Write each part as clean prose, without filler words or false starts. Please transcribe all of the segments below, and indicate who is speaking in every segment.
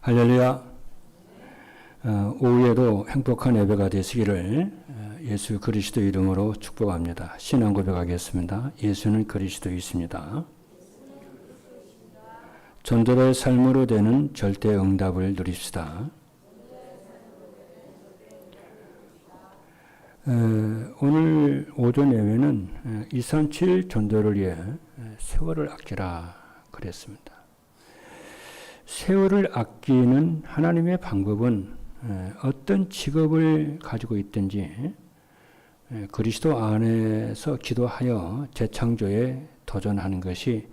Speaker 1: 할렐루야. 오후에도 행복한 예배가 되시기를 예수 그리스도 이름으로 축복합니다. 신앙 고백하겠습니다. 예수는 그리스도이십니다. 전도의 삶으로 되는 절대 응답을 누립시다. 오늘 오전 예배는 237 전도를 위해 세월을 아끼라 그랬습니다. 세월을 아끼는 하나님의 방법은 어떤 직업을 가지고 있든지 그리스도 안에서 기도하여 재창조에 도전하는 것이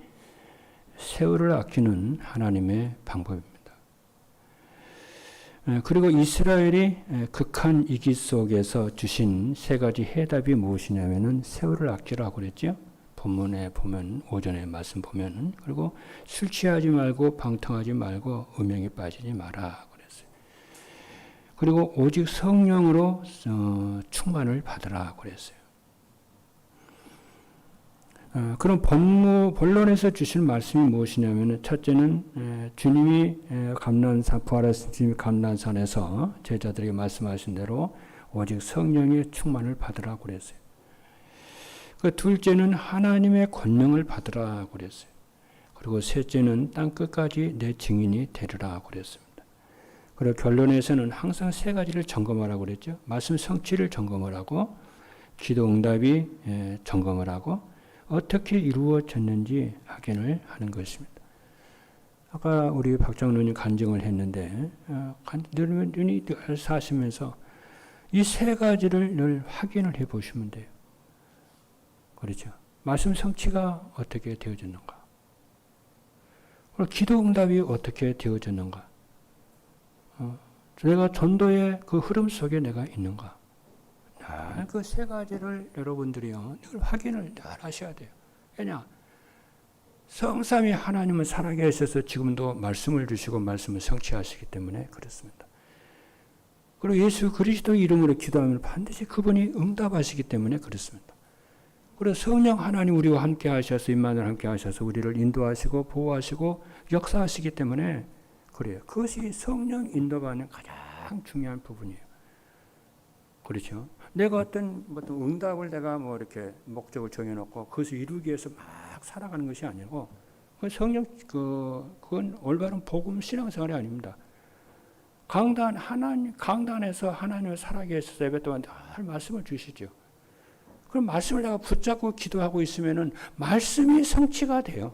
Speaker 1: 세월을 아끼는 하나님의 방법입니다. 그리고 이스라엘이 극한 위기 속에서 주신 세 가지 해답이 무엇이냐면은 세월을 아끼라고 그랬죠. 본문에 보면 오전에 말씀 보면 그리고 술 취하지 말고 방탕하지 말고 음행에 빠지지 마라 그랬어요. 그리고 오직 성령으로 충만을 받으라 그랬어요. 그럼 본론에서 주신 말씀이 무엇이냐면 첫째는 주님이 부활하신 주님이 감난산에서 제자들에게 말씀하신 대로 오직 성령의 충만을 받으라 그랬어요. 그 둘째는 하나님의 권능을 받으라 그랬어요. 그리고 셋째는 땅 끝까지 내 증인이 되리라 그랬습니다. 그리고 결론에서는 항상 세 가지를 점검하라고 그랬죠. 말씀 성취를 점검을 하고 기도 응답이 점검을 하고 어떻게 이루어졌는지 확인을 하는 것입니다. 아까 우리 박장로님 간증을 했는데 눈이 사시면서 이 세 가지를 늘 확인을 해 보시면 돼요. 그렇죠. 말씀 성취가 어떻게 되어졌는가? 그리고 기도 응답이 어떻게 되어졌는가? 내가 전도의 그 흐름 속에 내가 있는가? 그 세 가지를 여러분들이요, 늘 확인을 잘 하셔야 돼요. 왜냐? 성삼위 하나님은 살아계셔서 지금도 말씀을 주시고 말씀을 성취하시기 때문에 그렇습니다. 그리고 예수 그리스도 이름으로 기도하면 반드시 그분이 응답하시기 때문에 그렇습니다. 그래서 성령 하나님 우리와 함께 하셔서 임마누엘 함께 하셔서 우리를 인도하시고 보호하시고 역사하시기 때문에 그래요. 그것이 성령 인도받는 가장 중요한 부분이에요. 그렇죠? 내가 어떤 응답을 내가 이렇게 목적을 정해놓고 그것을 이루기 위해서 막 살아가는 것이 아니고 성령 그건 올바른 복음 신앙생활이 아닙니다. 강단에서 하나님을 살아계셔서 예배 동안 늘 말씀을 주시죠. 그럼 말씀을 내가 붙잡고 기도하고 있으면은 말씀이 성취가 돼요.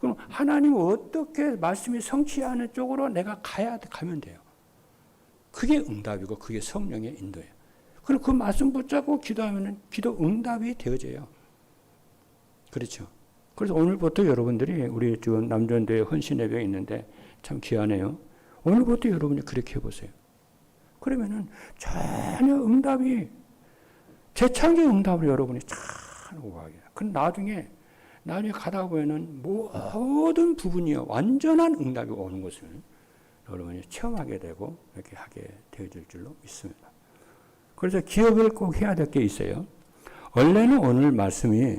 Speaker 1: 그럼 하나님 어떻게 말씀이 성취하는 쪽으로 내가 가면 돼요. 그게 응답이고 그게 성령의 인도예요. 그럼 그 말씀 붙잡고 기도하면은 기도 응답이 되어져요. 그렇죠. 그래서 오늘부터 여러분들이 우리 지금 남전도에 헌신 예배가 있는데 참 귀하네요. 오늘부터 여러분이 그렇게 해보세요. 그러면은 전혀 응답이 재창조 응답을 여러분이 잘 오가게. 그럼 나중에 가다 보면은 모든 부분이요 완전한 응답이 오는 것을 여러분이 체험하게 되고 이렇게 하게 되어질 줄로 믿습니다. 그래서 기억을 꼭 해야 될 게 있어요. 원래는 오늘 말씀이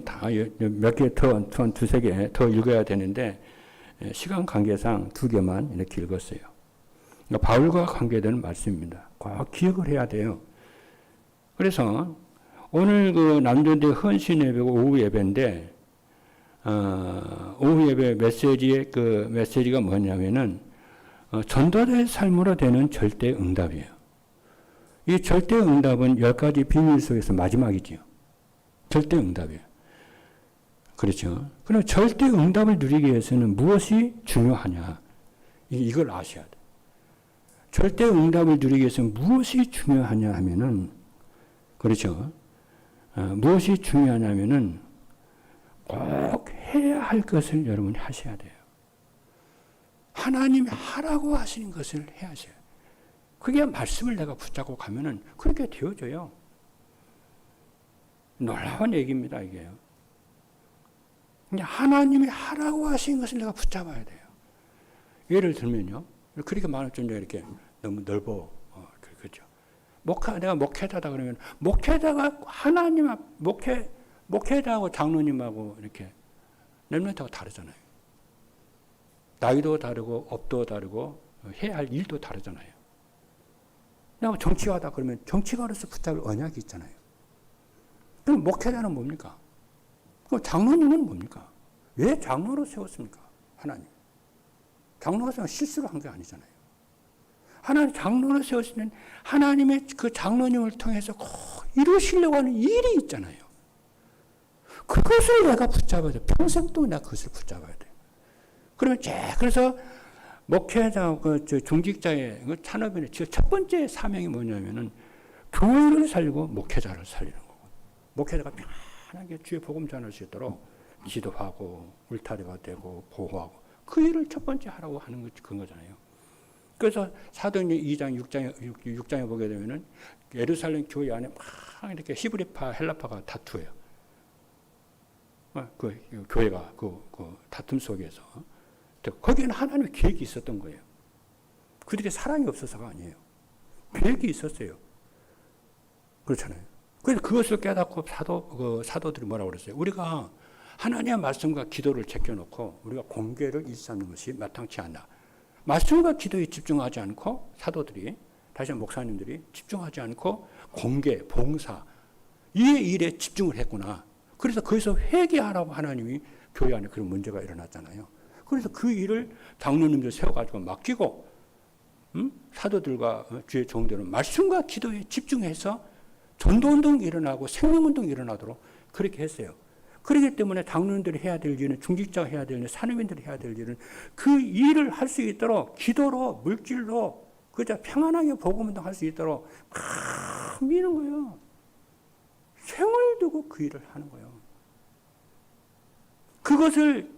Speaker 1: 다 몇 개 두세 개 더 읽어야 되는데 시간 관계상 2개만 이렇게 읽었어요. 그러니까 바울과 관계되는 말씀입니다. 꼭 기억을 해야 돼요. 그래서 오늘 그 남전대 헌신 예배고 오후 예배인데 오후 예배 메시지가 뭐냐면은 전도자의 삶으로 되는 절대 응답이에요. 이 절대 응답은 10가지 비밀 속에서 마지막이지요. 절대 응답이에요. 그렇죠. 그럼 절대 응답을 누리기 위해서는 무엇이 중요하냐? 이걸 아셔야 돼요. 절대 응답을 누리기 위해서는 무엇이 중요하냐 하면은 그렇죠. 무엇이 중요하냐면은 꼭 해야 할 것을 여러분이 하셔야 돼요. 하나님이 하라고 하시는 것을 해야죠. 그게 말씀을 내가 붙잡고 가면은 그렇게 되어져요. 놀라운 얘기입니다, 이게요. 하나님이 하라고 하신 것을 내가 붙잡아야 돼요. 예를 들면요. 그렇게 말할 정도로 이렇게 너무 넓어. 그렇죠. 내가 목회자다 그러면, 목회자가 하나님 목회자하고 장로님하고 이렇게 렘넌트하고 다르잖아요. 나이도 다르고 업도 다르고 해야 할 일도 다르잖아요. 그냥 정치가다 그러면 정치가로서 붙잡을 언약이 있잖아요. 그럼 목회자는 뭡니까? 그럼 장로님은 뭡니까? 왜 장로로 세웠습니까? 하나님. 장로가 실수로 한 게 아니잖아요. 하나님 장로로 세웠으면 하나님의 그 장로님을 통해서 꼭 이루시려고 하는 일이 있잖아요. 그것을 내가 붙잡아야 돼. 평생 동안 내가 그것을 붙잡아야 돼. 그러면 그래서 목회자, 중직자의 찬업인의 첫 번째 사명이 뭐냐면은 교회를 살리고 목회자를 살리는 거고. 목회자가 편하게 주의 복음 전할 수 있도록 기도하고 울타리가 되고 보호하고 그 일을 첫 번째 하라고 하는 그런 거잖아요. 그래서 사도행전 2장, 6장에 보게 되면은 예루살렘 교회 안에 막 이렇게 히브리파, 헬라파가 다투어요. 그 교회가 그 다툼 속에서 거기에는 하나님의 계획이 있었던 거예요. 그들이 사랑이 없어서가 아니에요. 계획이 있었어요. 그렇잖아요. 그래서 그것을 깨닫고 사도들이 뭐라고 그랬어요? 우리가 하나님의 말씀과 기도를 제껴놓고 우리가 공개를 일삼는 것이 마땅치 않다. 말씀과 기도에 집중하지 않고 사도들이, 다시 목사님들이 집중하지 않고 공개, 봉사, 이 일에 집중을 했구나. 그래서 거기서 회개하라고 하나님이 교회 안에 그런 문제가 일어났잖아요. 그래서 그 일을 장로님들 세워가지고 맡기고, 사도들과 주의 종들은 말씀과 기도에 집중해서 전도운동이 일어나고 생명운동이 일어나도록 그렇게 했어요. 그렇기 때문에 장로님들이 해야 될 일은, 중직자가 해야 될 일은, 산업인들이 해야 될 일은 그 일을 할 수 있도록 기도로, 물질로, 그저 평안하게 복음운동 할 수 있도록 막 미는 거예요. 생을 두고 그 일을 하는 거예요. 그것을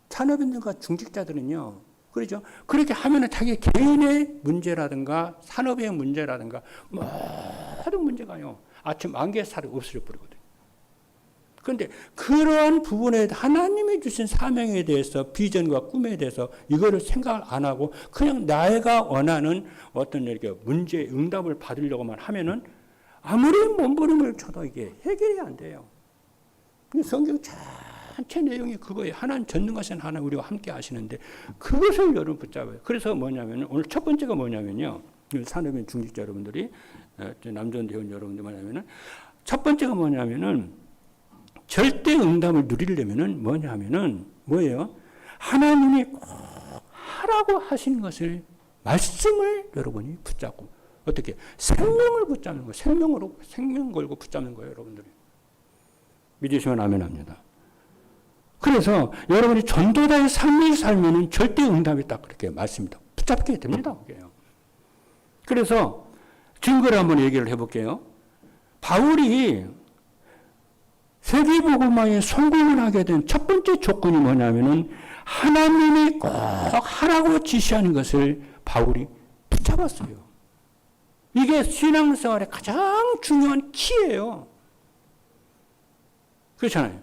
Speaker 1: 산업인들과 중직자들은요, 그렇죠? 그렇게 하면은 자기 개인의 문제라든가 산업의 문제라든가 모든 문제가요, 아침 안개살이 없어져 버리거든요. 그런데 그러한 부분에 하나님이 주신 사명에 대해서, 비전과 꿈에 대해서 이거를 생각을 안 하고 그냥 내가 원하는 어떤 이렇게 문제 응답을 받으려고만 하면은 아무리 몸부림을 쳐도 이게 해결이 안 돼요. 성경 전체 내용이 그거예요. 하나님 전능하신 하나님 우리와 함께 하시는데 그것을 여러분 붙잡아요. 그래서 뭐냐면 오늘 첫 번째가 뭐냐면요. 산업인 중직자 여러분들이, 남전 대원 여러분들 뭐냐면은 첫 번째가 뭐냐면은 절대 응답을 누리려면은 뭐냐면은 뭐예요? 하나님이 꼭 하라고 하신 것을, 말씀을 여러분이 붙잡고, 어떻게? 생명을 붙잡는 거예요. 생명 걸고 붙잡는 거예요, 여러분들이. 믿으시면 아멘 합니다. 그래서 여러분이 전도자의 삶을 살면은 절대 응답이 딱 그렇게 말씀입니다. 붙잡게 됩니다. 그래서 증거를 한번 얘기를 해볼게요. 바울이 세계복음화에 성공을 하게 된 첫 번째 조건이 뭐냐면은 하나님이 꼭 하라고 지시하는 것을 바울이 붙잡았어요. 이게 신앙생활의 가장 중요한 키예요. 그렇잖아요.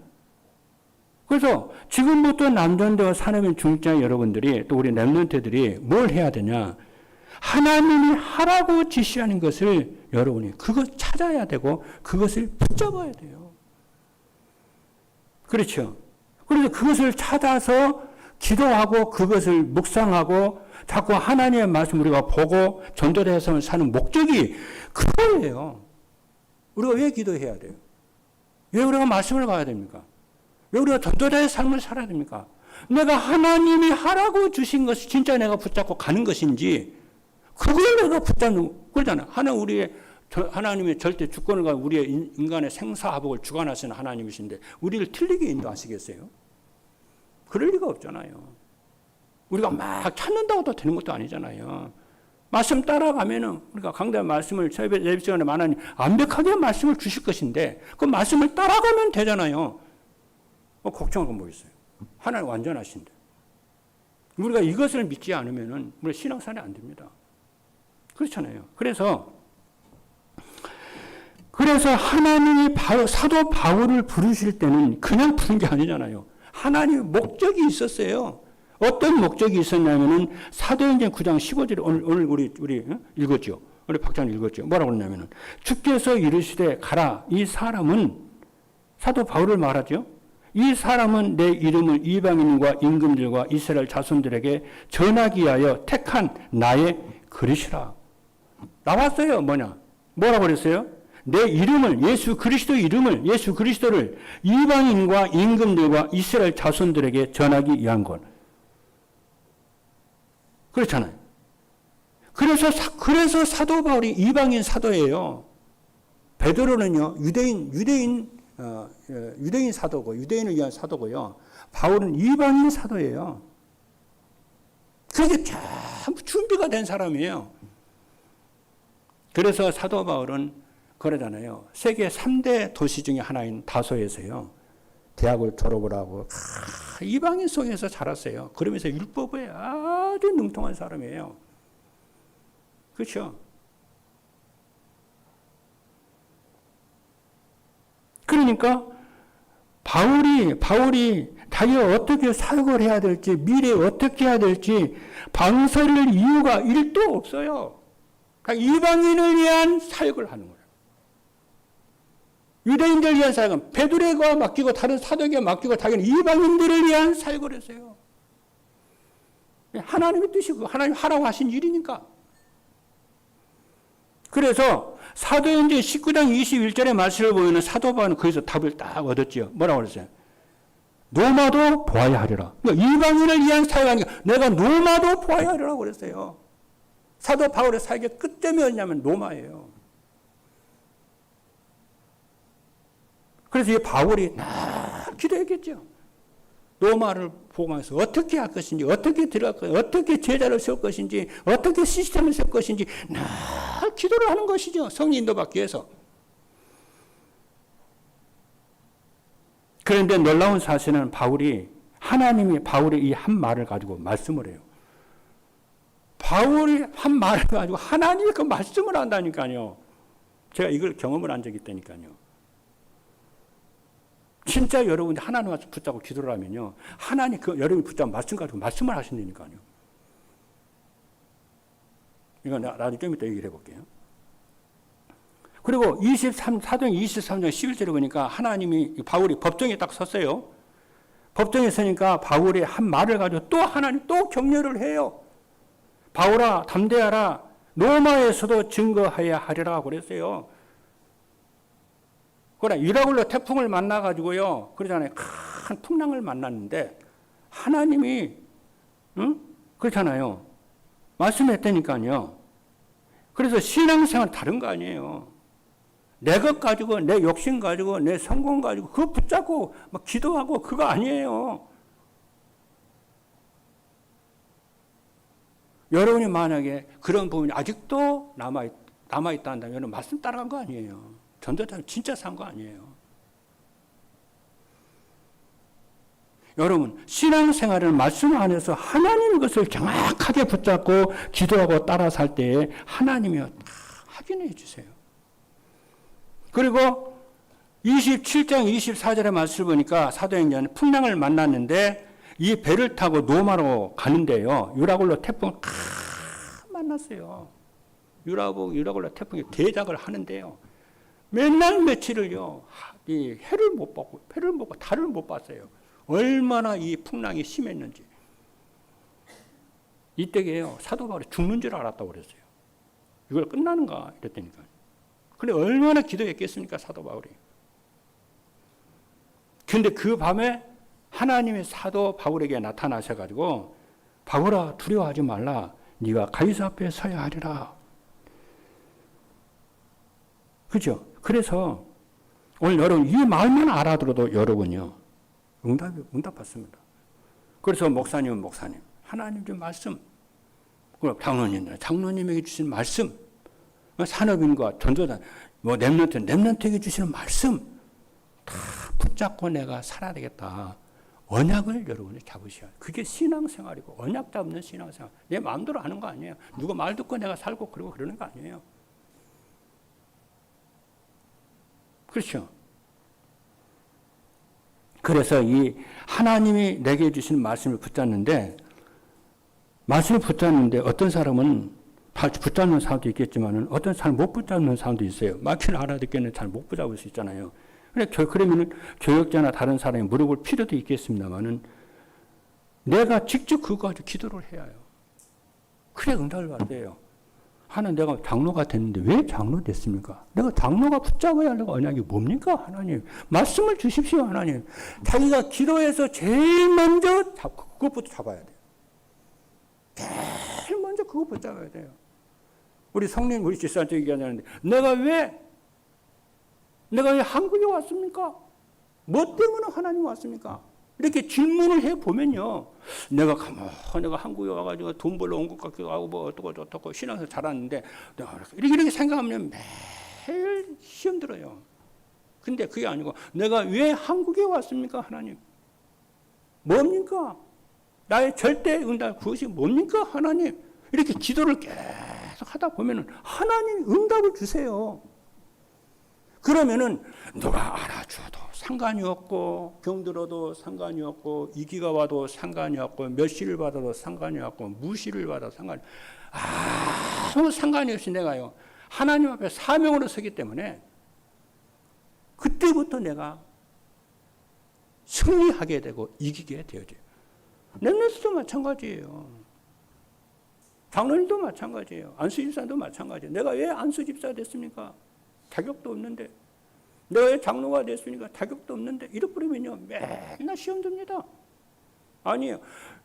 Speaker 1: 그래서 지금부터 남전대와 산업인 중직자 여러분들이, 또 우리 랩런트들이 뭘 해야 되냐? 하나님이 하라고 지시하는 것을 여러분이 그것 찾아야 되고 그것을 붙잡아야 돼요. 그렇죠. 그래서 그것을 찾아서 기도하고 그것을 묵상하고 자꾸 하나님의 말씀 우리가 보고 전도대에서 사는 목적이 그거예요. 우리가 왜 기도해야 돼요? 왜 우리가 말씀을 봐야 됩니까? 왜 우리가 전도자의 삶을 살아야 됩니까? 내가 하나님이 하라고 주신 것이 진짜 내가 붙잡고 가는 것인지, 그걸 내가 붙잡는 거잖아. 하나님의 절대 주권을 가지고 우리의 인간의 생사화복을 주관하시는 하나님이신데 우리를 틀리게 인도하시겠어요? 그럴 리가 없잖아요. 우리가 막 찾는다고 또 되는 것도 아니잖아요. 말씀 따라가면은, 우리가 강단 말씀을 예배 시간에 많으니 완벽하게 말씀을 주실 것인데 그 말씀을 따라가면 되잖아요. 걱정할 건 뭐 있어요? 하나님 완전하신데. 우리가 이것을 믿지 않으면은 우리 신앙생활이 안 됩니다. 그렇잖아요. 그래서 하나님이 사도 바울을 부르실 때는 그냥 부른 게 아니잖아요. 하나님의 목적이 있었어요. 어떤 목적이 있었냐면은 사도행전 9장 15절에 오늘 우리 읽었죠. 우리 박사님 읽었죠. 뭐라고 그러냐면은 주께서 이르시되 가라. 이 사람은, 사도 바울을 말하죠. 이 사람은 내 이름을 이방인과 임금들과 이스라엘 자손들에게 전하기 위하여 택한 나의 그릇이라. 나왔어요. 뭐라고 그랬어요? 내 이름을, 예수 그리스도의 이름을, 예수 그리스도를 이방인과 임금들과 이스라엘 자손들에게 전하기 위한 것. 그렇잖아요. 그래서 사도 바울이 이방인 사도예요. 베드로는요, 유대인 사도고, 유대인을 위한 사도고요. 바울은 이방인 사도예요. 그게 전부 준비가 된 사람이에요. 그래서 사도 바울은 그러잖아요. 세계 3대 도시 중에 하나인 다소에서요, 대학을 졸업을 하고, 이방인 속에서 자랐어요. 그러면서 율법에 아주 능통한 사람이에요. 그렇죠? 그러니까 바울이 자기가 어떻게 사역을 해야 될지, 미래에 어떻게 해야 될지 방설일 이유가 1도 없어요. 그러니까 이방인을 위한 사역을 하는 거예요. 유대인들을 위한 사역은 베드로가 맡기고 다른 사도에게 맡기고 자기는 이방인들을 위한 사역을 했어요. 하나님의 뜻이고 하나님 하라고 하신 일이니까. 그래서 사도행전 19장 21절의 말씀을 보면 사도 바울은 거기서 답을 딱 얻었죠. 뭐라고 그랬어요? 노마도 보아야 하리라. 그러니까 이방인을 위한 사역하니까 내가 노마도 보아야 하리라고 그랬어요. 사도 바울의 사역의 끝점이 어디냐면 노마예요. 그래서 이 바울이 기도했겠죠. 노마를 보면서 어떻게 할 것인지, 어떻게 들어갈 것인지, 어떻게 제자를 세울 것인지, 어떻게 시스템을 세울 것인지 늘 기도를 하는 것이죠. 성령 인도받기 위해서. 그런데 놀라운 사실은 하나님이 바울의 이 한 말을 가지고 말씀을 해요. 바울이 한 말을 가지고 하나님이 그 말씀을 한다니까요. 제가 이걸 경험을 한 적이 있다니까요. 진짜 여러분이 하나님을 붙잡고 기도를 하면요, 하나님 여러분이 붙잡고 말씀 가지고 말씀을 하신다니까요. 이거 나중에 좀 이따 얘기를 해볼게요. 그리고 사도행 23장 11절에 보니까 바울이 법정에 딱 섰어요. 법정에 서니까 바울이 한 말을 가지고 또 하나님 또 격려를 해요. 바울아, 담대하라. 로마에서도 증거해야 하리라 그랬어요. 그러나 유라굴로 태풍을 만나가지고요, 그러잖아요. 큰 풍랑을 만났는데, 하나님이, 그렇잖아요. 말씀했다니까요. 그래서 신앙생활은 다른 거 아니에요. 내 것 가지고, 내 욕심 가지고, 내 성공 가지고, 그거 붙잡고 막 기도하고 그거 아니에요. 여러분이 만약에 그런 부분이 아직도 남아있다 한다면 말씀 따라간 거 아니에요. 전도자는 진짜 산 거 아니에요. 여러분, 신앙생활을 말씀 안에서 하나님의 것을 정확하게 붙잡고 기도하고 따라 살 때에 하나님이 다 확인해 주세요. 그리고 27장 24절의 말씀을 보니까 사도행전 풍랑을 만났는데 이 배를 타고 노마로 가는데요, 유라굴로 태풍을 만났어요. 유라굴로 태풍이 대작을 하는데요, 맨날 며칠을요, 이 해를 못 보고 달을 못 봤어요. 얼마나 이 풍랑이 심했는지. 이때게요, 사도 바울이 죽는 줄 알았다고 그랬어요. 이걸 끝나는가 이랬다니까요. 근데 얼마나 기도했겠습니까, 사도 바울이. 근데 그 밤에 하나님의 사도 바울에게 나타나셔가지고, 바울아, 두려워하지 말라. 네가 가이사 앞에 서야 하리라. 그죠? 그래서 오늘 여러분 이 말만 알아들어도 여러분요, 응답받습니다. 그래서 목사님은 목사님, 하나님 좀 말씀, 장로님에게 주신 말씀, 산업인과 전도자, 렘넌트에게 주시는 말씀 다 붙잡고 내가 살아야 되겠다. 언약을 여러분이 잡으셔야. 그게 신앙생활이고, 언약 잡는 신앙생활. 내 마음대로 하는 거 아니에요. 누가 말 듣고 내가 살고 그러는 거 아니에요. 그렇죠? 그래서 이 하나님이 내게 주신 말씀을 붙잡는데 어떤 사람은 다 붙잡는 사람도 있겠지만 어떤 사람 못 붙잡는 사람도 있어요. 말씀을 알아듣기는 잘 못 붙잡을 수 있잖아요. 그러면은 교역자나 다른 사람이 물어볼 필요도 있겠습니다만은 내가 직접 그거 가지고 기도를 해야 해요. 그래 응답을 받아요. 하나님, 내가 장로가 됐는데 왜 장로 됐습니까? 내가 장로가 붙잡아야 할 언약이 뭡니까? 하나님, 말씀을 주십시오. 하나님, 자기가 기도해서 제일 먼저 그것부터 잡아야 돼요. 제일 먼저 그것부터 잡아야 돼요. 우리 성령, 우리 집사한테 얘기하자는데 내가 왜 한국에 왔습니까? 뭐 때문에 하나님 왔습니까? 이렇게 질문을 해보면요. 내가 한국에 와가지고 돈 벌러 온 것 같기도 하고, 뭐, 어떻고, 신앙에서 자랐는데, 내가 이렇게 생각하면 매일 시험 들어요. 근데 그게 아니고, 내가 왜 한국에 왔습니까, 하나님? 뭡니까? 나의 절대 응답, 그것이 뭡니까, 하나님? 이렇게 기도를 계속 하다 보면은, 하나님 응답을 주세요. 그러면은, 누가 알아줘도 상관이 없고, 병들어도 상관이 없고, 이기가 와도 상관이 없고, 몇 시를 받아도 상관이 없고, 무시를 받아도 상관이 없고, 아무 상관이 없이 내가요, 하나님 앞에 사명으로 서기 때문에, 그때부터 내가 승리하게 되고, 이기게 되어져요. 렘넌트도 마찬가지예요. 장로님도 마찬가지예요. 안수집사도 마찬가지예요. 내가 왜 안수집사 됐습니까? 자격도 없는데. 내가 왜 장로가 됐으니까 자격도 없는데. 이렇게버리면요 맨날 시험 듭니다. 아니에요.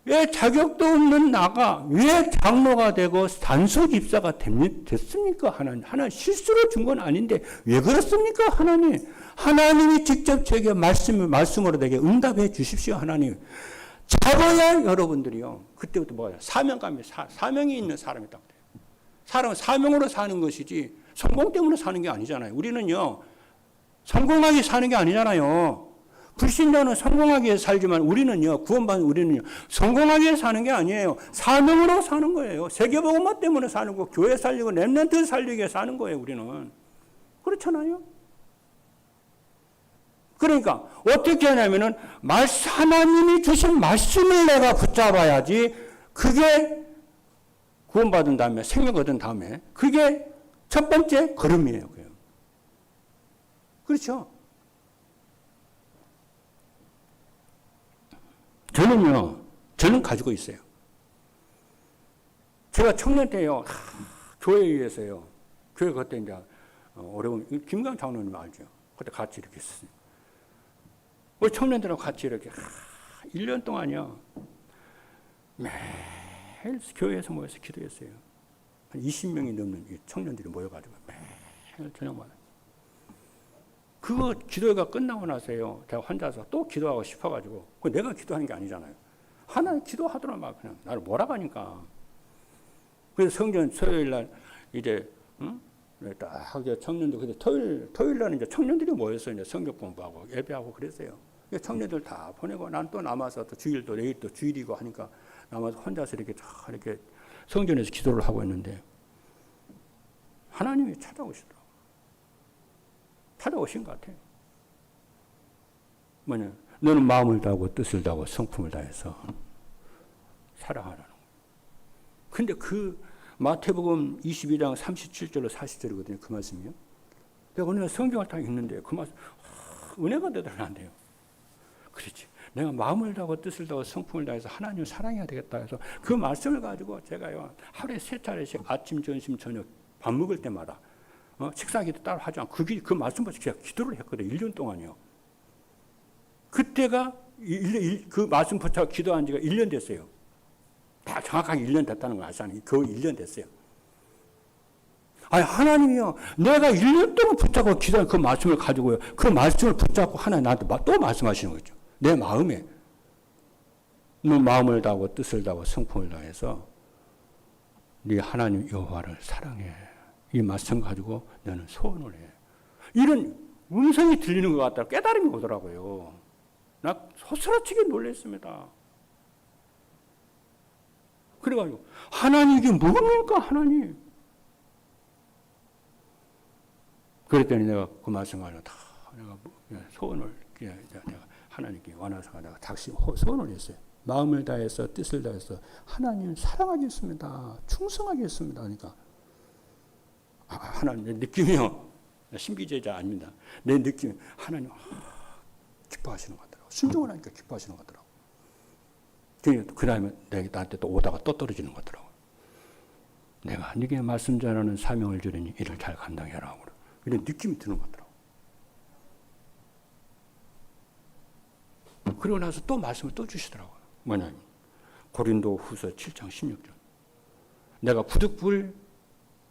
Speaker 1: 왜 자격도 없는 나가 왜 장로가 되고 단수집사가 됐습니까? 하나님 실수로 준 건 아닌데 왜 그렇습니까? 하나님이 직접 제게 말씀으로 내게 응답해 주십시오. 하나님. 잡아야 여러분들이요. 그때부터 뭐예요? 사명감이 사명이 있는 사람이라고 돼요. 사람은 사명으로 사는 것이지 성공 때문에 사는 게 아니잖아요. 우리는요. 성공하게 사는 게 아니잖아요. 불신자는 성공하게 살지만 우리는요. 구원받은 우리는요. 성공하게 사는 게 아니에요. 사명으로 사는 거예요. 세계복음화 때문에 사는 거, 교회 살리고 렘넌트 살리기 위해 사는 거예요. 우리는. 그렇잖아요. 그러니까 어떻게 하냐면은 하나님이 주신 말씀을 내가 붙잡아야지 그게 구원받은 다음에 생명 얻은 다음에 그게 첫 번째 걸음이에요. 그렇죠? 저는 가지고 있어요. 제가 청년 때요, 교회에 의해서요, 교회 그때 이제, 어려운, 김강 장로님 알죠? 그때 같이 이렇게 했어요. 우리 청년들하고 같이 이렇게, 1년 동안요, 매일 교회에서 모여서 기도했어요. 한 20명이 넘는 청년들이 모여가지고 매일 저녁마다. 그 기도가 끝나고 나서요, 제가 혼자서 또 기도하고 싶어가지고, 내가 기도하는 게 아니잖아요. 하나님 기도하더라, 막 그냥 나를 몰아가니까. 그래서 성전 토요일 날 이제, 딱 청년들, 근데 토요일 날은 이제 청년들이 모여서 이제 성경 공부하고 예배하고 그랬어요. 청년들 다 보내고 난 또 남아서 또 주일도 내일 또 주일이고 하니까 남아서 혼자서 이렇게 성전에서 기도를 하고 있는데 하나님이 찾아오시더라고요. 찾아오신 것 같아요. 너는 마음을 다하고 뜻을 다하고 성품을 다해서 사랑하라는 거예요. 근데 그 마태복음 22장 37절로 40절이거든요. 그 말씀이요. 내가 오늘 성경을 다 읽는데 그 말씀 은혜가 되더라고요. 그렇지. 내가 마음을 다하고 뜻을 다하고 성품을 다해서 하나님을 사랑해야 되겠다 해서 그 말씀을 가지고 제가요 하루에 3차례씩 아침, 점심, 저녁 밥 먹을 때마다 식사기도 따로 하지 않고 그 말씀부터 제가 기도를 했거든요. 1년 동안이요. 그때가 그 말씀 붙잡고 기도한 지가 1년 됐어요. 다 정확하게 1년 됐다는 걸 아시잖아요. 거의 1년 됐어요. 아니 하나님이요. 내가 1년 동안 붙잡고 기도한 그 말씀을 가지고요. 그 말씀을 붙잡고 하나님 나한테 또 말씀하시는 거죠. 내 마음에. 너 마음을 다하고 뜻을 다하고 성품을 다해서 네 하나님 여호와를 사랑해. 이 말씀 가지고 너는 소원을 해. 이런 음성이 들리는 것 같다. 깨달음이 오더라고요. 나 소스라치게 놀랐습니다. 그래가지고 하나님 이게 뭡니까 하나님? 그랬더니 내가 그 말씀 가지고 다 내가 소원을 내가 하나님께 원하서 내가 다시 소원을 했어요. 마음을 다해서 뜻을 다해서 하나님 사랑하겠습니다. 충성하겠습니다. 그러니까 하나님의 느낌이요. 신비주의자 아닙니다. 내 느낌 하나님 기뻐하시는 것 같더라고. 순종을 하니까 기뻐하시는 것 같더라고. 그 다음에 나한테 또 오다가 또 떨어지는 것 같더라고. 내가 네게 말씀 전하는 사명을 주리니 이를 잘 감당해라. 이런 느낌이 드는 것 같더라고. 그러고 나서 또 말씀을 또 주시더라고요. 뭐냐면 고린도 후서 7장 16절. 내가 부득불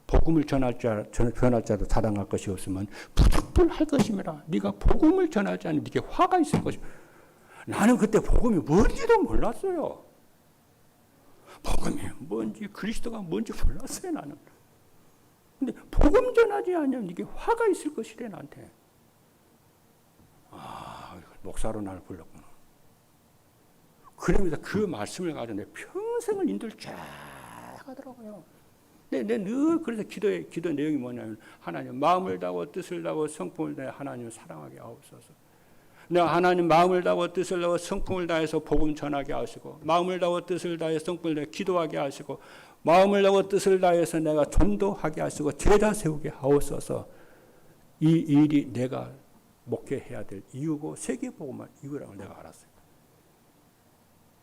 Speaker 1: 복음을 전할 자도 자랑할 것이 없으면 부득불 할 것임이라. 네가 복음을 전하지 않으면 네게 화가 있을 것이다. 나는 그때 복음이 뭔지도 몰랐어요. 복음이 뭔지 그리스도가 뭔지 몰랐어요. 나는. 근데 복음 전하지 않으면 이게 화가 있을 것이래 나한테. 목사로 나를 불렀구나. 그러면서 그 말씀을 가지고 내 평생을 인도를 쫙 하더라고요. 근데 늘 그래서 기도 내용이 뭐냐면 하나님 마음을 다하고 뜻을 다하고 성품을 다해 하나님을 사랑하게 하옵소서. 내가 하나님 마음을 다하고 뜻을 다하고 성품을 다해서 복음 전하게 하시고 마음을 다하고 뜻을 다해 성품을 다해 기도하게 하시고 마음을 다하고 뜻을 다해서 내가 전도하게 하시고 제자 세우게 하옵소서. 이 일이 내가 목회해야 될 이유고 세계복음만 이유라고 내가 알았어요.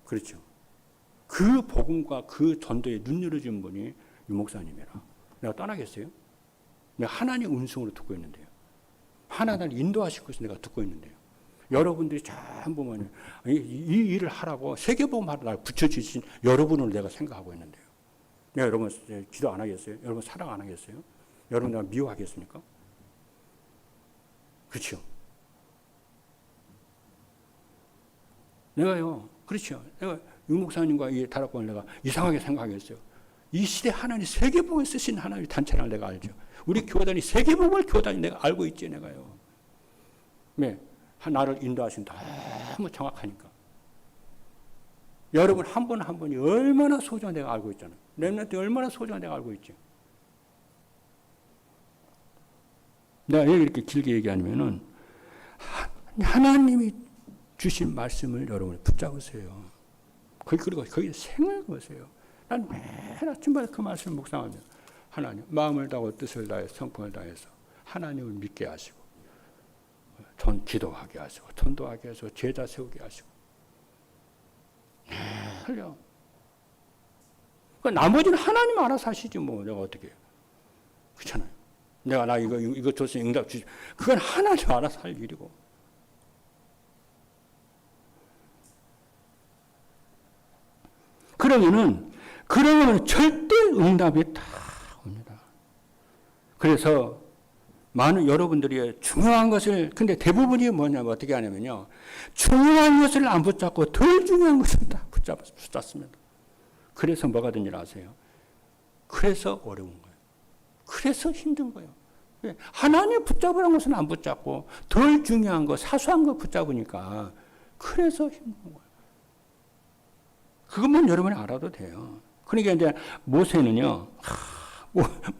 Speaker 1: 그렇죠. 그 복음과 그 전도에 눈 열어준 분이 유 목사님이라. 내가 떠나겠어요? 내가 하나님 음성으로 듣고 있는데요. 하나님을 인도하실 것을 내가 듣고 있는데요. 여러분들이 잘 보면 이 일을 하라고 세계복음 하러 날 붙여주신 여러분을 내가 생각하고 있는데요. 내가 여러분 기도 안 하겠어요? 여러분 사랑 안 하겠어요? 여러분 내가 미워하겠습니까? 그렇죠. 내가요, 그렇죠. 내가 유 목사님과 이 다락방을 내가 이상하게 생각했어요. 이 시대 하나님 세계복음을 쓰신 하나님 단체를 내가 알죠. 우리 교단이 세계복음을 교단이 내가 알고 있지 내가요. 네, 나를 인도하신 너무 정확하니까. 여러분 한 분 한 분이 얼마나 소중한 내가 알고 있잖아요. 렘넌트 얼마나 소중한 내가 알고 있죠. 내가 이렇게 길게 얘기하면은 하나님이 주신 말씀을 여러분이 붙잡으세요. 그리고 거기에 생을 거세요. 난 매일 아침마다 그 말씀을 묵상하면 하나님 마음을 다하고 뜻을 다해 성품을 다해서 하나님을 믿게 하시고 기도하게 하시고 전도하게 하시고 제자 세우게 하시고 흘려. 나머지는 하나님 알아서 하시지 뭐 내가 어떻게 해요. 그렇잖아요. 내가 나 이거 줬으니 응답 주지. 그건 하나님 알아서 할 일이고. 그러면은 절대 응답이 다 옵니다. 그래서 많은 여러분들이 중요한 것을, 근데 대부분이 뭐냐면 어떻게 하냐면요. 중요한 것을 안 붙잡고 덜 중요한 것을 다 붙잡습니다. 그래서 뭐가 된 줄 아세요? 그래서 어려운 거예요. 그래서 힘든 거예요. 하나님 붙잡으라는 것은 안 붙잡고 덜 중요한 거, 사소한 거 붙잡으니까 그래서 힘든 거예요. 그것만 여러분이 알아도 돼요. 그러니까 이제 모세는요,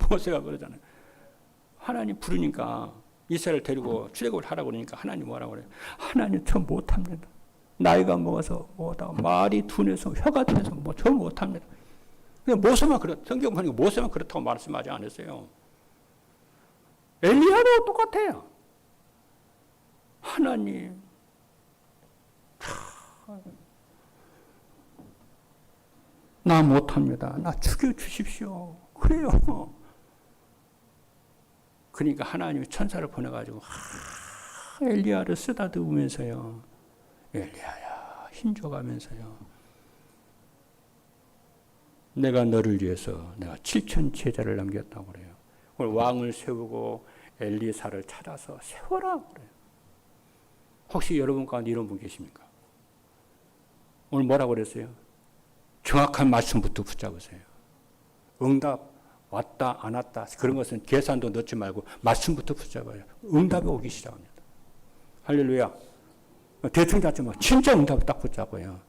Speaker 1: 모세가 그러잖아요. 하나님 부르니까 이스라엘 데리고 출애굽을 하라고 그러니까 하나님 뭐라고 그래요? 하나님 저 못합니다. 나이가 먹어서 뭐다 말이 둔해서 혀가 둔해서 저 못합니다. 근데 모세만 성경 보니까 모세만 그렇다고 말씀하지 않았어요. 엘리야도 똑같아요. 하나님 나 못합니다. 나 죽여주십시오. 그래요. 그러니까 하나님이 천사를 보내가지고 엘리야를 쓰다듬으면서요. 엘리야야 힘줘가면서요. 내가 너를 위해서 내가 7천 제자를 남겼다고 그래요. 오늘 왕을 세우고 엘리사를 찾아서 세워라 그래요. 혹시 여러분 가운데 이런 분 계십니까? 오늘 뭐라고 그랬어요? 정확한 말씀부터 붙잡으세요. 응답 왔다 안 왔다 그런 것은 계산도 넣지 말고 말씀부터 붙잡아요. 응답이 오기 시작합니다. 할렐루야. 대충 잡지 마. 진짜 응답을 딱 붙잡아요.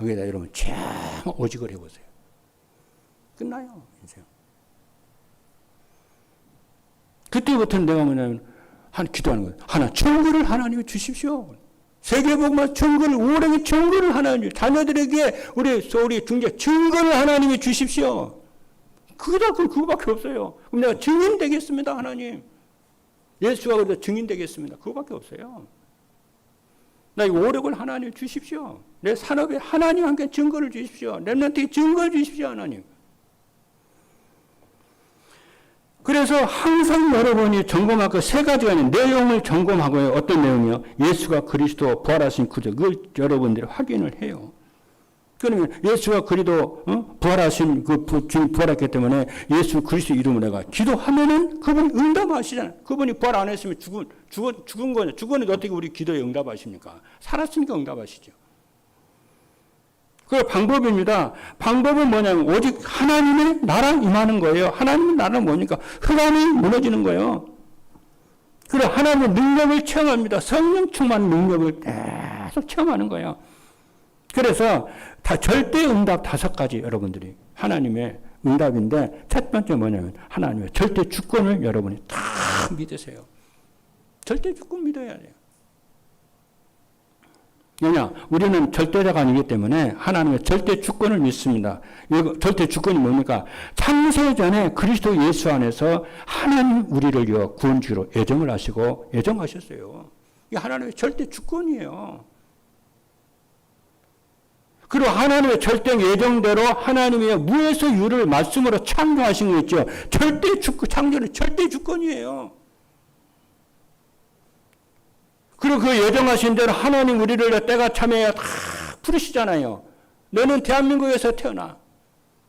Speaker 1: 여기다 여러분 쫙 오직을 해보세요. 끝나요 인생. 그때부터는 내가 뭐냐면 기도하는 거예요. 하나 증거를 하나님이 주십시오. 세계복음화 증거를 오래기 증거를 하나님 자녀들에게 우리 중재 증거를 하나님이 주십시오. 그거밖에 없어요. 그럼 내가 증인 되겠습니다 하나님. 예수가 그래도 증인 되겠습니다. 그거밖에 없어요. 나 이 오력을 하나님 주십시오. 내 산업에 하나님 함께 증거를 주십시오. 렘넌트에게 증거를 주십시오, 하나님. 그래서 항상 여러분이 점검할 그 세 가지가 있는 내용을 점검하고요. 어떤 내용이요? 예수가 그리스도 부활하신 구조, 그걸 여러분들이 확인을 해요. 그러면 예수가 그리스도 부활하신 주님 부활했기 때문에 예수 그리스도 이름으로 내가 기도하면은 그분이 응답하시잖아요. 그분이 부활 안 했으면 죽은 거냐. 죽었는데 어떻게 우리 기도에 응답하십니까? 살았으니까 응답하시죠. 그 방법입니다. 방법은 뭐냐면 오직 하나님의 나라 임하는 거예요. 하나님의 나라는 뭐니까? 흑암이 무너지는 거예요. 그리고 하나님의 능력을 체험합니다. 성령 충만 능력을 계속 체험하는 거예요. 그래서 다 절대 응답 5가지 여러분들이 하나님의 응답인데 첫 번째 뭐냐면 하나님의 절대 주권을 여러분이 다 믿으세요. 절대 주권 믿어야 돼요. 왜냐? 우리는 절대자가 아니기 때문에 하나님의 절대 주권을 믿습니다. 절대 주권이 뭡니까? 창세전에 그리스도 예수 안에서 하나님 우리를 위해 구원주로 예정을 하시고 예정하셨어요. 이게 하나님의 절대 주권이에요. 그리고 하나님의 절대 예정대로 하나님의 무에서 유를 말씀으로 창조하신 거 있죠. 절대 주권, 창조는 절대 주권이에요. 그리고 그 예정하신 대로 하나님 우리를 때가 참여야 다 부르시잖아요. 너는 대한민국에서 태어나.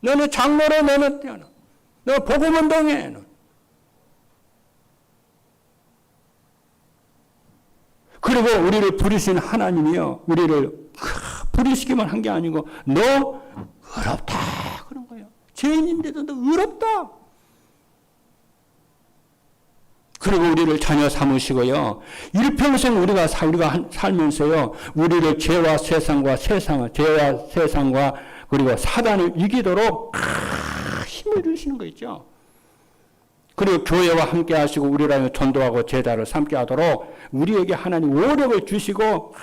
Speaker 1: 너는 장로로 너는 태어나. 너 복음운동해. 그리고 우리를 부르신 하나님이요. 우리를 부르시기만 한 게 아니고 너 의롭다 그런 거예요. 죄인인데도 너 의롭다. 그리고 우리를 자녀 삼으시고요. 일평생 우리가 살면서요. 우리를 죄와 세상과 그리고 사단을 이기도록 힘을 주시는 거 있죠. 그리고 교회와 함께 하시고 우리랑 전도하고 제자를 삼게 하도록 우리에게 하나님 오력을 주시고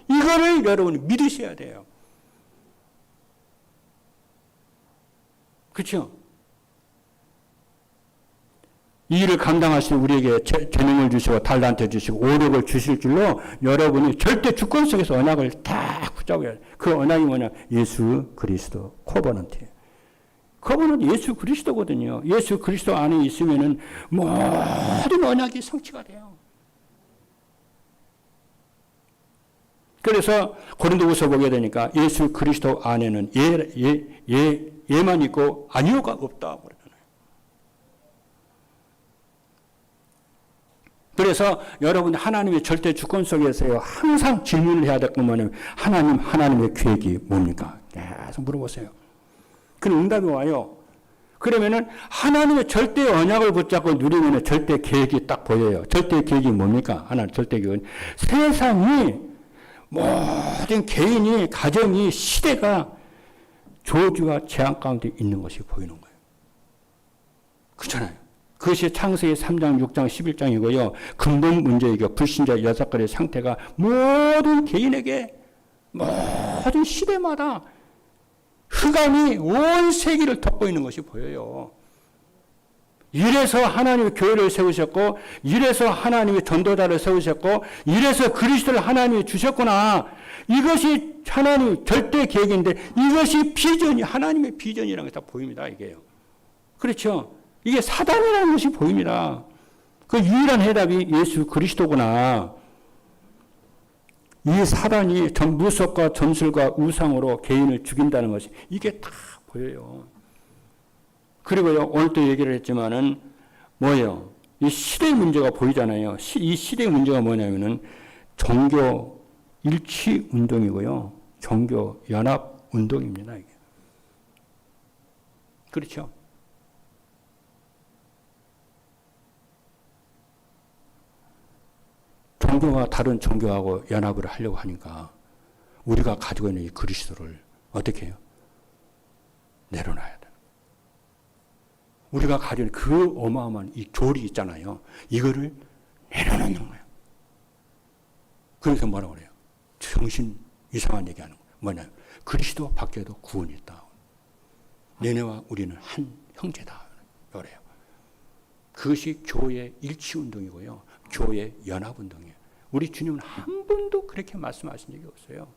Speaker 1: 이거를 여러분이 믿으셔야 돼요. 그렇죠? 이 일을 감당하신 우리에게 재능을 주시고 달란트 주시고 오력을 주실 줄로 여러분이 절대 주권 속에서 언약을 다 붙잡아야 돼요. 그 언약이 뭐냐? 예수 그리스도 코버넌트예요. 코버넌트 예수 그리스도거든요. 예수 그리스도 안에 있으면은 모든 언약이 성취가 돼요. 그래서 고린도후서 보게 되니까 예수 그리스도 안에는 예만 있고 아니오가 없다 그러잖아요. 그래서 여러분 하나님의 절대 주권 속에서요 항상 질문을 해야 될 건 뭐냐면 하나님의 계획이 뭡니까? 계속 물어보세요. 그럼 응답이 와요. 그러면은 하나님의 절대 언약을 붙잡고 누리면 절대 계획이 딱 보여요. 절대 계획이 뭡니까? 하나님 절대 계획은 세상이 모든 개인이 가정이 시대가 저주와 재앙 가운데 있는 것이 보이는 거예요. 그렇잖아요. 그것이 창세기 3장, 6장, 11장이고요. 근본 문제이고 불신자 6가지 상태가 모든 개인에게 모든 시대마다 흑암이 온 세계를 덮고 있는 것이 보여요. 이래서 하나님의 교회를 세우셨고 이래서 하나님의 전도자를 세우셨고 이래서 그리스도를 하나님이 주셨구나. 이것이 하나님의 절대 계획인데 이것이 비전이 하나님의 비전이라는 게 다 보입니다. 이게요. 그렇죠. 이게 사단이라는 것이 보입니다. 그 유일한 해답이 예수 그리스도구나. 이 사단이 무속과 점술과 우상으로 개인을 죽인다는 것이 이게 다 보여요. 그리고요, 오늘 또 얘기를 했지만은 뭐예요? 이 시대의 문제가 보이잖아요. 이 시대의 문제가 뭐냐면은 종교 일치 운동이고요. 종교 연합 운동입니다. 이게. 그렇죠? 종교가 다른 종교하고 연합을 하려고 하니까 우리가 가지고 있는 이 그리스도를 어떻게 해요? 내려놔야 돼. 우리가 가진 그 어마어마한 이 조리 있잖아요. 이거를 내려놓는 거예요. 그래서 뭐라고 그래요? 정신 이상한 얘기하는 거예요. 뭐냐? 그리스도 밖에도 구원이 있다. 너네와 우리는 한 형제다. 그래요. 그것이 교회 일치운동이고요. 교회 연합운동이에요. 우리 주님은 한 번도 그렇게 말씀하신 적이 없어요.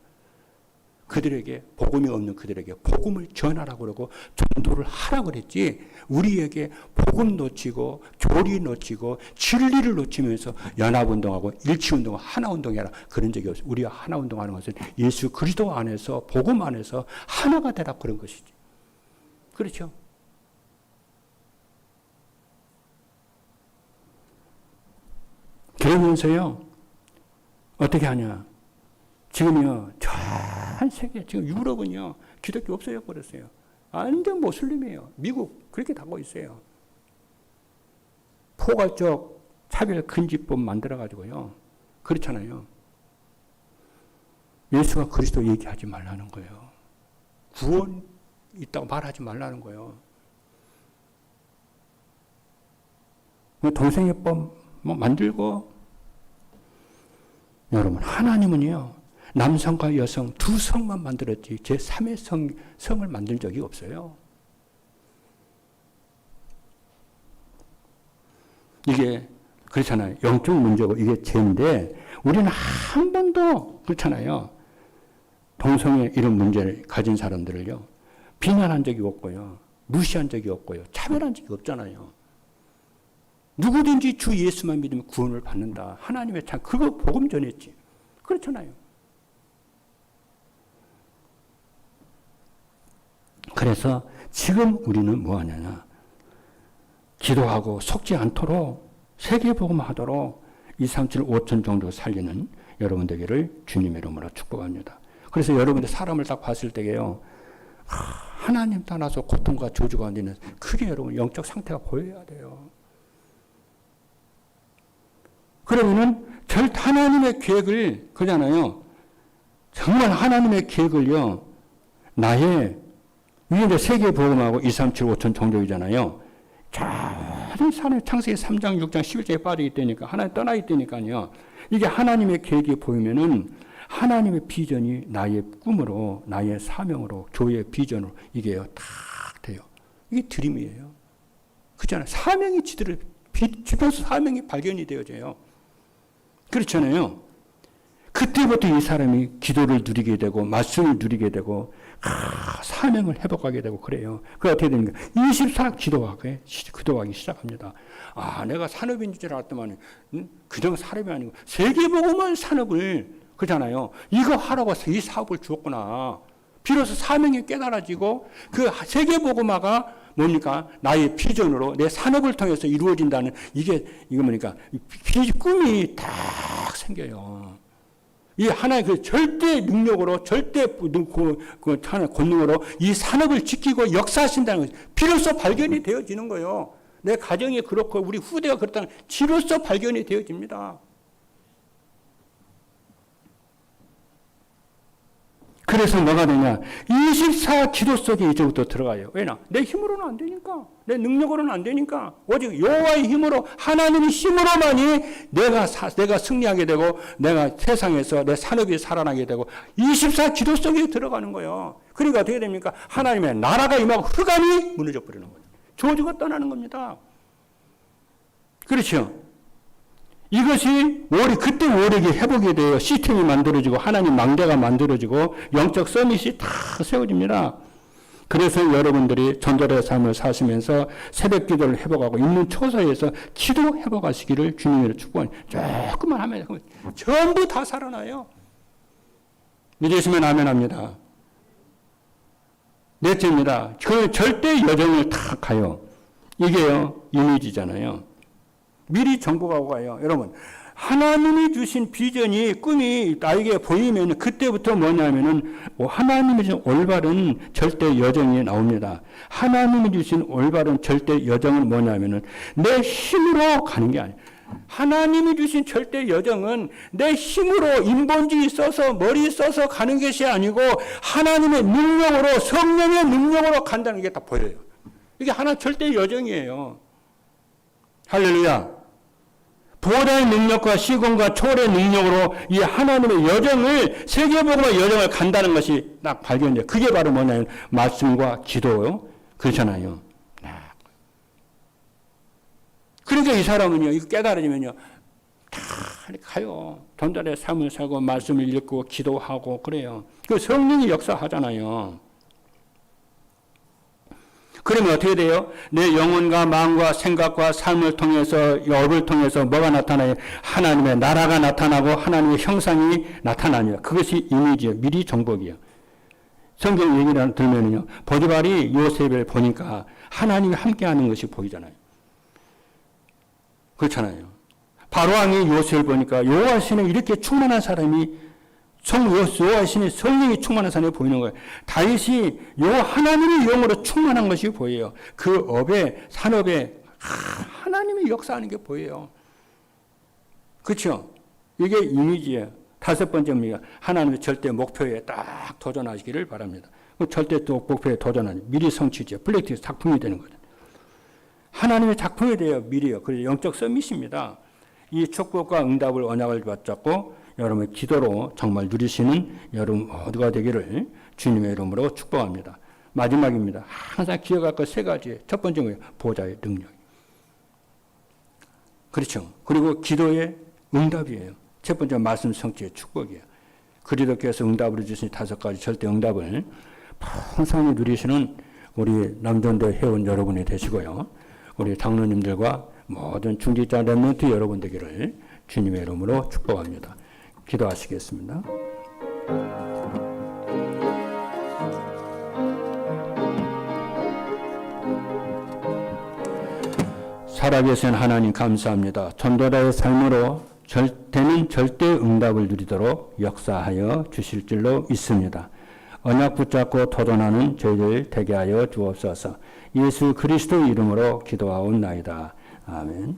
Speaker 1: 그들에게 복음이 없는 그들에게 복음을 전하라고 그러고 전도를 하라고 그랬지 우리에게 복음 놓치고 교리 놓치고 진리를 놓치면서 연합운동하고 일치운동하고 하나운동해라 그런 적이 없어요. 우리가 하나운동하는 것은 예수 그리스도 안에서 복음 안에서 하나가 되라 그런 것이지. 그렇죠? 그러면서요 어떻게 하냐 지금요 전 세계 지금 유럽은요 기독교 없어져 버렸어요. 완전 모슬림이에요. 미국 그렇게 하고 있어요. 포괄적 차별 금지법 만들어 가지고요 그렇잖아요. 예수가 그리스도 얘기하지 말라는 거예요. 구원 있다고 말하지 말라는 거예요. 동성애법 뭐 만들고 여러분 하나님은요 남성과 여성 두 성만 만들었지 제3의 성을 만든 적이 없어요. 이게 그렇잖아요. 영적 문제고 이게 죄인데 우리는 한 번도 그렇잖아요. 동성애 이런 문제를 가진 사람들을요 비난한 적이 없고요. 무시한 적이 없고요. 차별한 적이 없잖아요. 누구든지 주 예수만 믿으면 구원을 받는다. 하나님의 참 그거 복음 전했지. 그렇잖아요. 그래서 지금 우리는 뭐 하냐냐. 기도하고 속지 않도록 세계복음 하도록 2, 3, 7, 5천 정도 살리는 여러분 되기를 주님의 이름으로 축복합니다. 그래서 여러분들 사람을 딱 봤을 때에요. 하나님 떠나서 고통과 저주가 안 되는 크게 여러분 영적 상태가 보여야 돼요. 그러면은 하나님의 계획을 그잖아요. 정말 하나님의 계획을요. 나의 위에 세계 복음하고 2, 3, 7, 5천 종족이잖아요. 저 산에 창세기 3장, 6장, 11장에 빠져 있다니까 하나님 떠나 있다니까요. 이게 하나님의 계획이 보이면은 하나님의 비전이 나의 꿈으로 나의 사명으로 교회의 비전으로 이게요 딱 돼요. 이게 드림이에요. 그렇잖아요. 사명이 집에서 사명이 발견이 되어져요. 그렇잖아요. 그때부터 이 사람이 기도를 누리게 되고 말씀을 누리게 되고 사명을 회복하게 되고 그래요. 그게 어떻게 됩니까? 24 기도하기 시작합니다. 내가 산업인 줄 알았더만 그냥 산업이 아니고 세계보고만 산업을 그잖아요. 이거 하라고 이 사업을 주었구나. 비로소 사명이 깨달아지고 그 세계보고마가 뭡니까? 나의 비전으로 내 산업을 통해서 이루어진다는 이거 뭡니까? 꿈이 딱 생겨요. 이 하나의 그 절대 능력으로 절대 권능으로 이 산업을 지키고 역사하신다는 것이 비로소 발견이 되어지는 거예요. 내 가정이 그렇고 우리 후대가 그렇다는 지로서 발견이 되어집니다. 그래서 뭐가 되냐? 24 기도 속에 이제부터 들어가요. 왜냐? 내 힘으로는 안 되니까. 내 능력으로는 안 되니까. 오직 여호와의 힘으로 하나님의 힘으로만이 내가 승리하게 되고 내가 세상에서 내 산업이 살아나게 되고 24 기도 속에 들어가는 거예요. 그러니까 어떻게 됩니까? 하나님의 나라가 임하고 흑암이 무너져 버리는 거예요. 저주가 떠나는 겁니다. 그렇죠? 이것이 그때 오력이 회복이 돼요. 시스템이 만들어지고 하나님 망대가 만들어지고 영적 서밋이 다 세워집니다. 그래서 여러분들이 전도의 삶을 사시면서 새벽 기도를 회복하고 있는 초소에서 기도 회복하시기를 주님으로 축복합니다. 조금만 하면 전부 다 살아나요. 믿으시면 아멘합니다. 넷째입니다. 그 절대 여정을 탁 가요. 이게요 이미지잖아요. 미리 정보가 와요. 여러분 하나님이 주신 비전이 꿈이 나에게 보이면 그때부터 뭐냐면은 하나님이 주신 올바른 절대 여정이 나옵니다. 하나님이 주신 올바른 절대 여정은 뭐냐면은 내 힘으로 가는 게 아니에요. 하나님이 주신 절대 여정은 내 힘으로 인본주의 써서 머리 써서 가는 것이 아니고 하나님의 능력으로 성령의 능력으로 간다는 게 다 보여요. 이게 하나 절대 여정이에요. 할렐루야. 보호자의 능력과 시공과 초월의 능력으로 이 하나님의 여정을 세계복음의 여정을 간다는 것이 딱 발견돼요. 그게 바로 뭐냐면 말씀과 기도요. 그렇잖아요. 그러니까 이 사람은요, 이거 깨달아지면요, 다 가요. 돈달의 삶을 살고 말씀을 읽고 기도하고 그래요. 그 성령이 역사하잖아요. 그러면 어떻게 돼요? 내 영혼과 마음과 생각과 삶을 통해서, 업을 통해서 뭐가 나타나요? 하나님의 나라가 나타나고 하나님의 형상이 나타나요. 그것이 이미지예요. 미리 정복이에요. 성경 얘기를 들으면요, 보디발이 요셉을 보니까 하나님이 함께하는 것이 보이잖아요. 그렇잖아요. 바로왕이 요셉을 보니까 여호와 신에 이렇게 충만한 사람이 여호와 신의 성령이 충만한 사람이 보이는 거예요. 다윗이 하나님의 영으로 충만한 것이 보여요. 그 업에 산업에 하나님이 역사하는 게 보여요. 그렇죠? 이게 이미지예요. 다섯 번째입니다. 하나님의 절대 목표에 딱 도전하시기를 바랍니다. 절대 목표에 도전하는 미리 성취죠. 플렉티스 작품이 되는 거죠. 하나님의 작품이 돼요. 미리요. 그래서 영적 서밋입니다. 이 축복과 응답을 언약을 붙잡고 여러분의 기도로 정말 누리시는 여러분 모두가 되기를 주님의 이름으로 축복합니다. 마지막입니다. 항상 기억할 것 세 가지. 첫 번째 뭐예요? 보좌의 능력. 그렇죠. 그리고 기도의 응답이에요. 첫 번째 말씀 성취의 축복이에요. 그리스도께서 응답으로 주신 다섯 가지 절대 응답을 항상 누리시는 우리 남전도 회원 여러분이 되시고요. 우리 장로님들과 모든 중직자 렘넌트 여러분 되기를 주님의 이름으로 축복합니다. 기도하시겠습니다. 살아계신 하나님 감사합니다. 전도자의 삶으로 되는 절대 응답을 누리도록 역사하여 주실 줄로 믿습니다. 언약 붙잡고 도전하는 저희들 되게 하여 주옵소서. 예수 그리스도 이름으로 기도하옵나이다. 아멘.